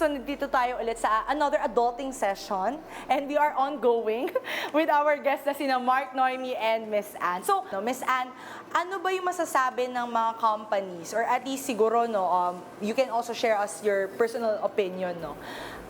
So, nandito tayo ulit sa another adulting session. And we are ongoing with our guests na sina Mark, Noemi, and Miss Anne. So, Miss Anne, ano ba yung masasabi ng mga companies, or at least siguro, you can also share us your personal opinion,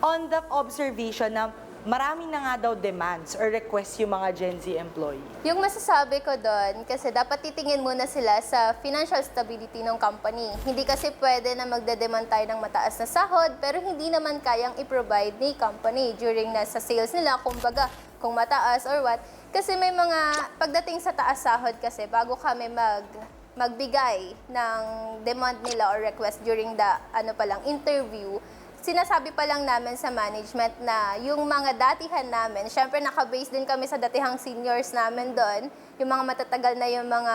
on the observation na marami na nga daw demands or requests yung mga Gen Z employee? Yung masasabi ko doon, kasi dapat titingin muna sila sa financial stability ng company. Hindi kasi pwede na magdedemand tayo ng mataas na sahod, pero hindi naman kayang i-provide ni company during nasa sales nila, kumbaga, kung mataas or what. Kasi may mga, pagdating sa taas sahod kasi, bago kami magbigay ng demand nila or request during the interview, sinasabi pa lang namin sa management na yung mga datihan namin, syempre naka-base din kami sa datihang seniors namin doon, yung mga matatagal na yung mga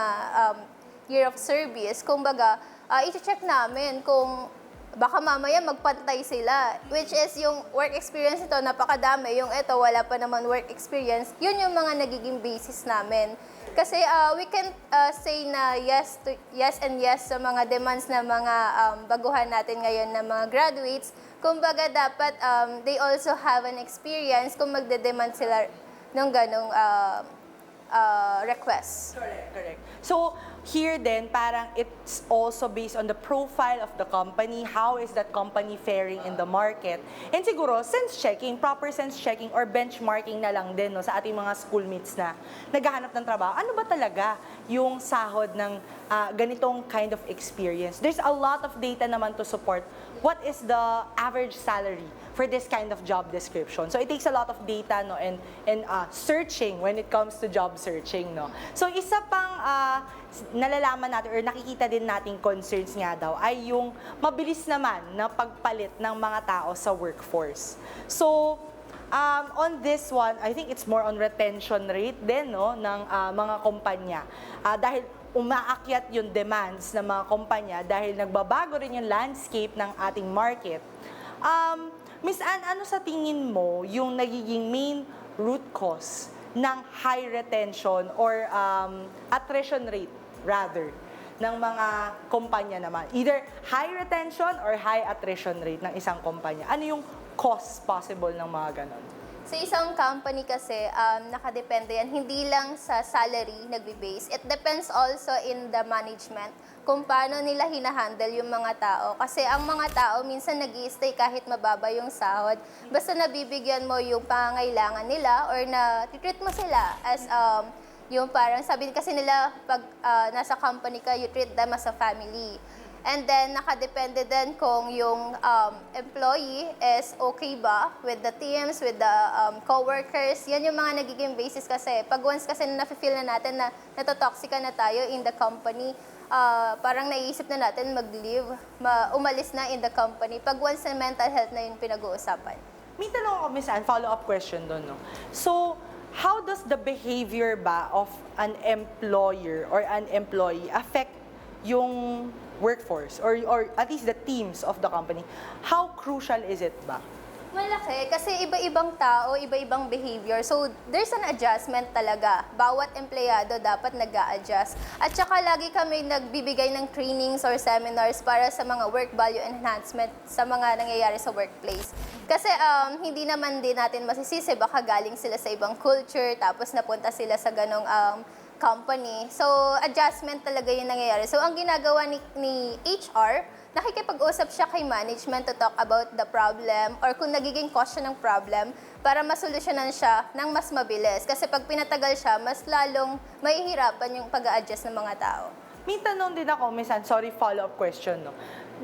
year of service, kumbaga, i-check namin kung baka mamaya magpantay sila, which is yung work experience nito, napakadami, yung eto wala pa naman work experience, yun yung mga nagiging basis namin. Kasi we can say na yes and yes sa mga demands na mga baguhan natin ngayon na mga graduates. Kumbaga dapat they also have an experience kung magde-demand sila ng ganong request. Correct. So, here then, parang it's also based on the profile of the company, how is that company faring in the market, and siguro, proper sense checking or benchmarking na lang din sa ating mga schoolmates na naghahanap ng trabaho. Ano ba talaga yung sahod ng ganitong kind of experience? There's a lot of data naman to support what is the average salary for this kind of job description. So it takes a lot of data and searching when it comes to job searching. So isa pang nalalaman natin or nakikita din nating concerns nga daw ay yung mabilis naman na pagpalit ng mga tao sa workforce. So on this one, I think it's more on retention rate din ng mga kumpanya. Dahil umaakyat yung demands ng mga kumpanya dahil nagbabago rin yung landscape ng ating market. Miss Anne, ano sa tingin mo yung nagiging main root cause ng high retention or attrition rate rather ng mga kumpanya naman? Either high retention or high attrition rate ng isang kumpanya. Ano yung cause possible ng mga ganon? Sa isang company kasi, nakadepende yan. Hindi lang sa salary nagbe-base. It depends also in the management kung paano nila hinahandle yung mga tao. Kasi ang mga tao minsan nag-i-stay kahit mababa yung sahod. Basta nabibigyan mo yung pangangailangan nila or na-treat mo sila as yung parang sabi kasi nila pag nasa company ka, you treat them as a family. And then, nakadepende din kung yung employee is okay ba with the teams, with the co-workers. Yan yung mga nagiging basis kasi. Pag once kasi na-feel na natin na natotoxica na tayo in the company, parang naiisip na natin mag-leave, umalis na in the company. Pag once na mental health na yung pinag-uusapan. May tanong ako, Miss Anne, follow-up question doon. So, how does the behavior ba of an employer or an employee affect yung workforce or at least the teams of the company? How crucial is it ba? Malaki kasi iba-ibang tao, iba-ibang behavior. So there's an adjustment talaga. Bawat empleyado dapat nag-a-adjust. At saka lagi kami nagbibigay ng trainings or seminars para sa mga work value enhancement sa mga nangyayari sa workplace. Kasi hindi naman din natin masisisi baka galing sila sa ibang culture tapos napunta sila sa ganong company. So, adjustment talaga yung nangyayari. So, ang ginagawa ni HR, nakikipag-usap siya kay management to talk about the problem or kung nagiging cause siya ng problem para masolusyonan siya ng mas mabilis. Kasi pag pinatagal siya, mas lalong mahihirapan yung pag-a-adjust ng mga tao. May tanong din ako, Miss Anne, sorry, follow-up question.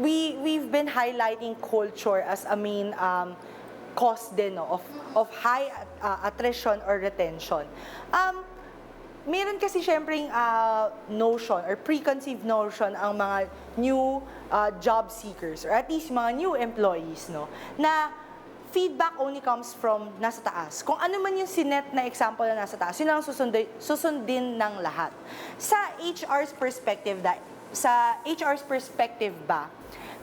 We've been highlighting culture as a main cause din of high attrition or retention. Meron kasi syempreng notion or preconceived notion ang mga new job seekers or at least mga new employees na feedback only comes from nasa taas. Kung ano man yung sinet na example na nasa taas, yun ang susundin ng lahat. Sa HR's perspective ba,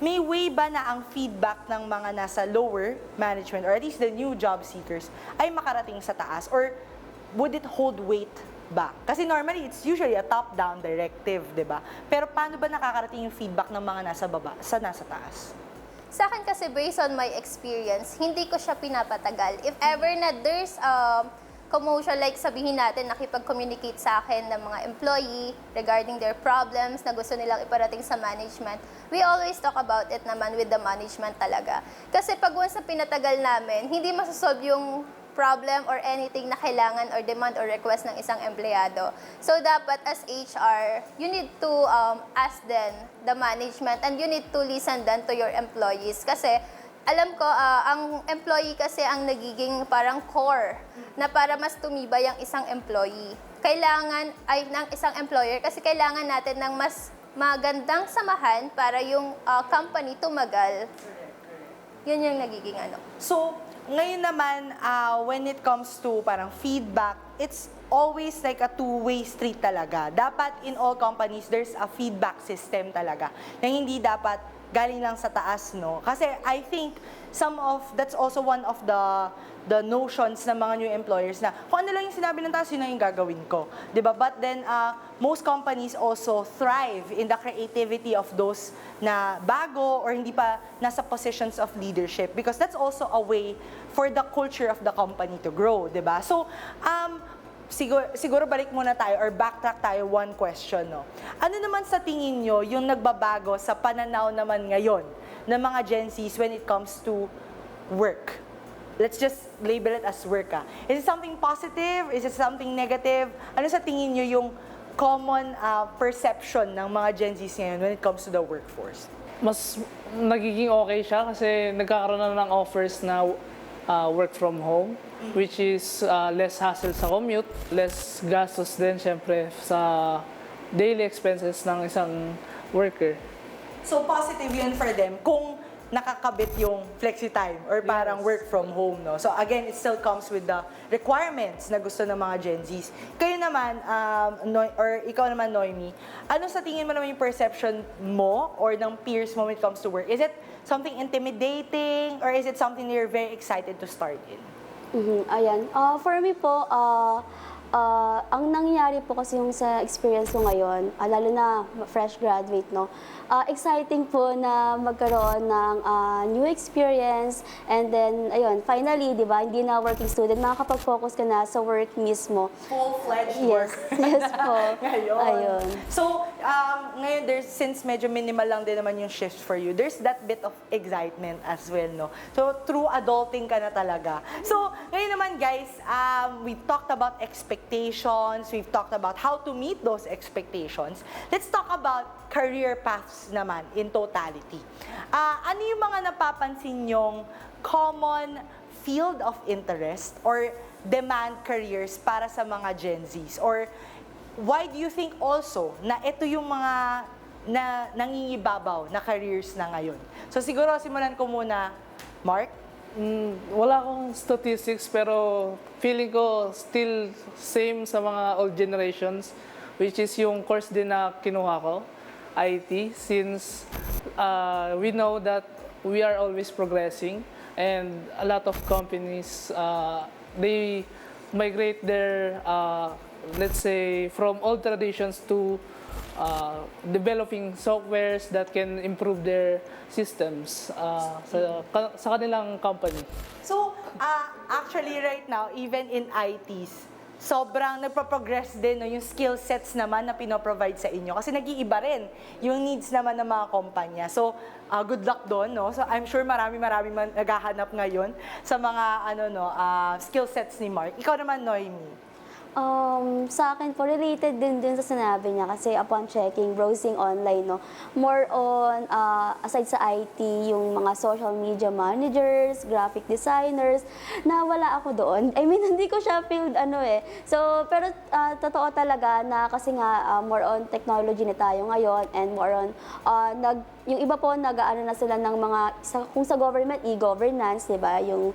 may way ba na ang feedback ng mga nasa lower management or at least the new job seekers ay makarating sa taas, or would it hold weight ba? Kasi normally, it's usually a top-down directive, di ba? Pero paano ba nakakarating yung feedback ng mga nasa baba sa nasa taas? Sa akin kasi based on my experience, hindi ko siya pinapatagal. If ever na there's commotion, like sabihin natin, nakipag-communicate sa akin ng mga employee regarding their problems na gusto nilang iparating sa management, we always talk about it naman with the management talaga. Kasi pag once na pinatagal namin, hindi masasolve yung problem or anything na kailangan or demand or request ng isang empleyado. So dapat as HR, you need to ask then the management and you need to listen then to your employees. Kasi alam ko, ang employee kasi ang nagiging parang core na para mas tumibay ang isang employee. Kailangan, ay ng isang employer, kasi kailangan natin ng mas magandang samahan para yung company tumagal. Yun yung nagiging ano. So, ngayon naman, when it comes to parang feedback, it's always like a two-way street talaga. Dapat in all companies, there's a feedback system talaga na hindi dapat galing lang sa taas, no? Kasi I think that's also one of the notions ng mga new employers na kung ano lang yung sinabi ng taas, yun lang yung gagawin ko. Diba? But then, most companies also thrive in the creativity of those na bago or hindi pa nasa positions of leadership because that's also a way for the culture of the company to grow, diba? So, siguro balik muna tayo or backtrack tayo one question, no? Ano naman sa tingin nyo yung nagbabago sa pananaw naman ngayon ng mga Gen Zs when it comes to work? Let's just label it as work. Is it something positive? Is it something negative? Ano sa tingin nyo yung common perception ng mga Gen Zs ngayon when it comes to the workforce? Mas nagiging okay siya kasi nagkakaroon na ng offers na work from home, which is less hassle sa commute, less gastos din syempre sa daily expenses ng isang worker. So positive yun for them kung nakakabit yung flexi time or parang work from home, no? So again, it still comes with the requirements na gusto ng mga Gen Zs. Kayo naman, or ikaw naman, Noemi, ano sa tingin mo naman yung perception mo or ng peers mo when it comes to work? Is it something intimidating or is it something you're very excited to start in? Ayan. For me po, ang nangyayari po kasi yung sa experience ko ngayon, lalo na fresh graduate, no? Exciting po na magkaroon ng new experience and then, ayun, finally, di ba, hindi na working student, makakapag-focus ka na sa work mismo. Full-fledged Yes, work. yes po. Ngayon. Ayun. So, ngayon, since medyo minimal lang din naman yung shifts for you, there's that bit of excitement as well, no? So, true adulting ka na talaga. So, ngayon naman, guys, we talked about expectations, we've talked about how to meet those expectations. Let's talk about career paths naman in totality. Ano yung mga napapansin nyong common field of interest or demand careers para sa mga Gen Zs? Or why do you think also na ito yung mga na nangingibabaw na careers na ngayon? So siguro simulan ko muna, Mark. Wala akong statistics pero feeling ko still same sa mga old generations, which is yung course din na kinuha ko, IT, since we know that we are always progressing and a lot of companies, they migrate their, let's say, from old traditions to developing softwares that can improve their systems sa kanilang company. So, actually right now, even in ITs, sobrang nagpa-progress din no, yung skill sets naman na pinoprovide sa inyo. Kasi nag-iiba rin yung needs naman ng mga kumpanya. So, good luck doon. No? So, I'm sure marami naghahanap ngayon sa mga skill sets ni Mark. Ikaw naman, Noemi. Sa akin po, related din sa sinabi niya kasi upon checking, browsing online, no, more on, aside sa IT, yung mga social media managers, graphic designers, wala ako doon. I mean, hindi ko siya field, So, pero totoo talaga na kasi nga, more on technology na tayo ngayon and more on, yung iba po, nag-aano na sila ng mga, kung sa government, e-governance, di ba? Yung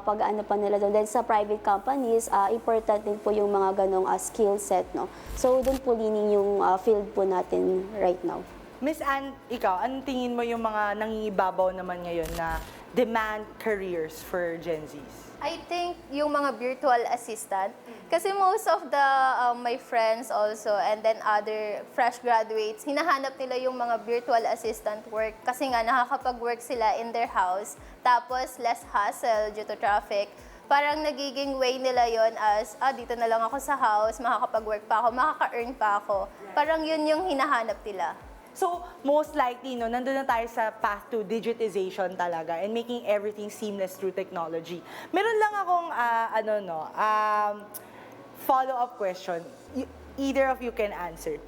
pag-ano pa nila doon. Then sa private companies, important din po yung mga ganong skill set, no? So, doon po lining yung field po natin right now. Miss Ann, ikaw, anong tingin mo yung mga nangingibabaw naman ngayon na demand careers for Gen Zs? I think yung mga virtual assistant, kasi most of the my friends also and then other fresh graduates, hinahanap nila yung mga virtual assistant work kasi nga nakakapag-work sila in their house, tapos less hassle due to traffic. Parang nagiging way nila yon as, dito na lang ako sa house, makakapag-work pa ako, makaka-earn pa ako. Parang yun yung hinahanap nila. So, most likely, no, nandun na tayo sa path to digitization talaga and making everything seamless through technology. Meron lang akong, follow-up question. Either of you can answer.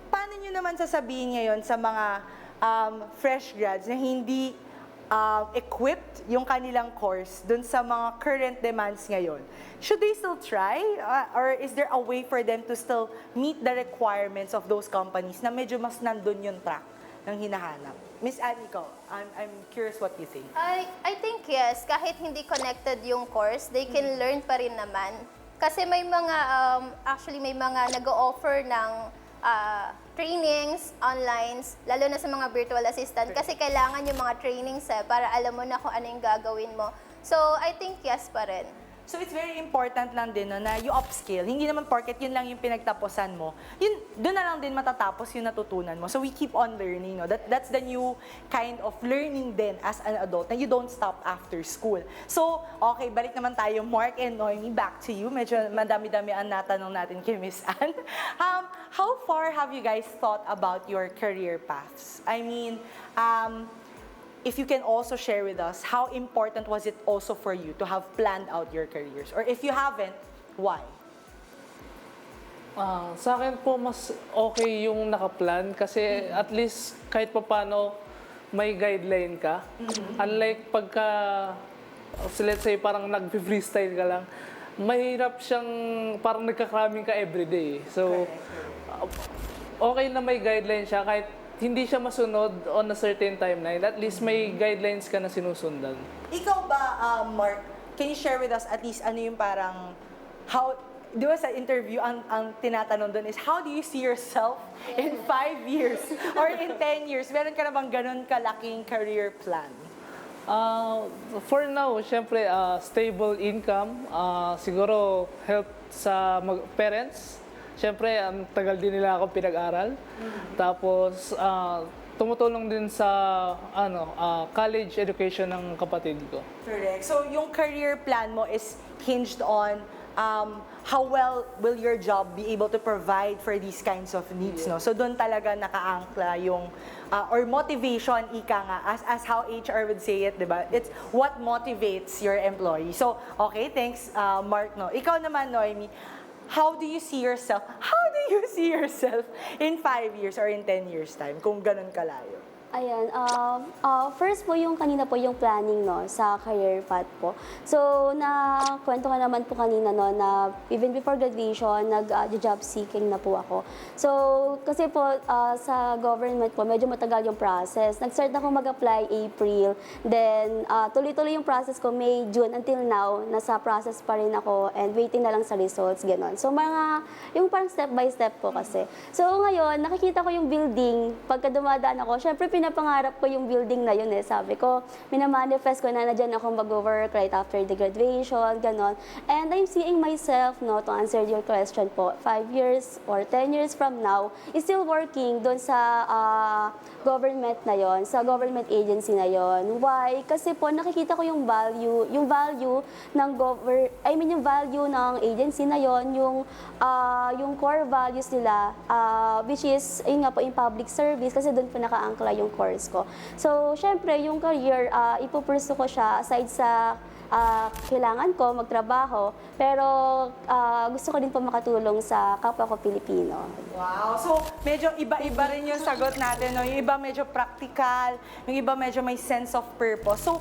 Paano nyo naman sasabihin ngayon sa mga fresh grads na hindi equipped yung kanilang course dun sa mga current demands ngayon? Should they still try? Or is there a way for them to still meet the requirements of those companies na medyo mas nandun yung track ng hinahanap? Miss Anne, ikaw, I'm curious what you think. I think yes, kahit hindi connected yung course, they can learn pa rin naman. Kasi may mga, actually may mga nag-o-offer ng trainings, online, lalo na sa mga virtual assistant, kasi kailangan yung mga trainings para alam mo na kung ano yung gagawin mo. So, I think yes pa rin. So it's very important lang din no, na you upskill. Hindi naman porket yun lang yung pinagtapusan mo. Yun, doon na lang din matatapos yung natutunan mo. So we keep on learning. No? That's the new kind of learning din as an adult na you don't stop after school. So, okay, balik naman tayo. Mark and Noemi, back to you. Medyo madami-dami ang natanong natin kay Miss Anne. How far have you guys thought about your career paths? I mean, if you can also share with us, how important was it also for you to have planned out your careers? Or if you haven't, why? Sa akin po, mas okay yung nakaplan kasi at least kahit papano may guideline ka. Unlike pagka, let's say, parang nag-freestyle ka lang, mahirap siyang parang nagka-cramming ka everyday. So, okay na may guideline siya kahit hindi siya masunod on a certain timeline. At least may guidelines ka na sinusundan. Ikaw ba, Mark, can you share with us at least ano yung parang, how, di ba sa interview, ang tinatanong doon is, how do you see yourself in 5 years or in 10 years? Meron ka na bang ganun kalaking career plan? For now, syempre, stable income, siguro help sa parents. Syempre, ang tagal din nila ako pinag-aral. Tapos, tumutulong din sa college education ng kapatid ko. Correct. So, yung career plan mo is hinged on how well will your job be able to provide for these kinds of needs, no? So, doon talaga nakaangkla yung, or motivation, ika nga, as how HR would say it, di ba? It's what motivates your employee. So, okay, thanks, Mark, no? Ikaw naman, Noemi, how do you see yourself in 5 years or in 10 years time kung ganun kalayo? Ayan, first po yung kanina po yung planning no sa career path po. So kwento nga naman po kanina no na even before graduation nag-job seeking na po ako. So kasi po sa government po medyo matagal yung process. Nag-start ako mag-apply April, then tuloy-tuloy yung process ko May, June until now nasa process pa rin ako and waiting na lang sa results ganon. So yung parang step by step po kasi. So ngayon nakikita ko yung building pagka dumadaan ako. Syempre pinapangarap ko yung building na yun Sabi ko, minamanifest ko na dyan ako mag-work right after the graduation, ganon. And I'm seeing myself, no, to answer your question po, 5 years or 10 years from now, is still working doon sa government na yon, sa government agency na yon. Why? Kasi po nakikita ko yung value ng yung value ng agency na yon, yung core values nila, which is, yun nga po, in public service, kasi doon po nakaangkla yung course ko. So, syempre, yung career, ipupursue ko siya aside sa kailangan ko magtrabaho, pero gusto ko din po makatulong sa kapwa ko Pilipino. Wow! So, medyo iba-iba rin yung sagot natin. No? Yung iba medyo practical, yung iba medyo may sense of purpose. So,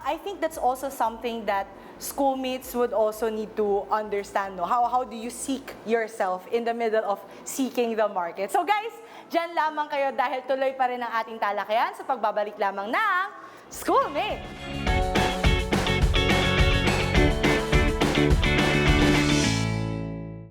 I think that's also something that schoolmates would also need to understand. No? How do you seek yourself in the middle of seeking the market? So, guys, dyan lamang kayo dahil tuloy pa rin ang ating talakayan sa pagbabalik lamang ng Schoolmate!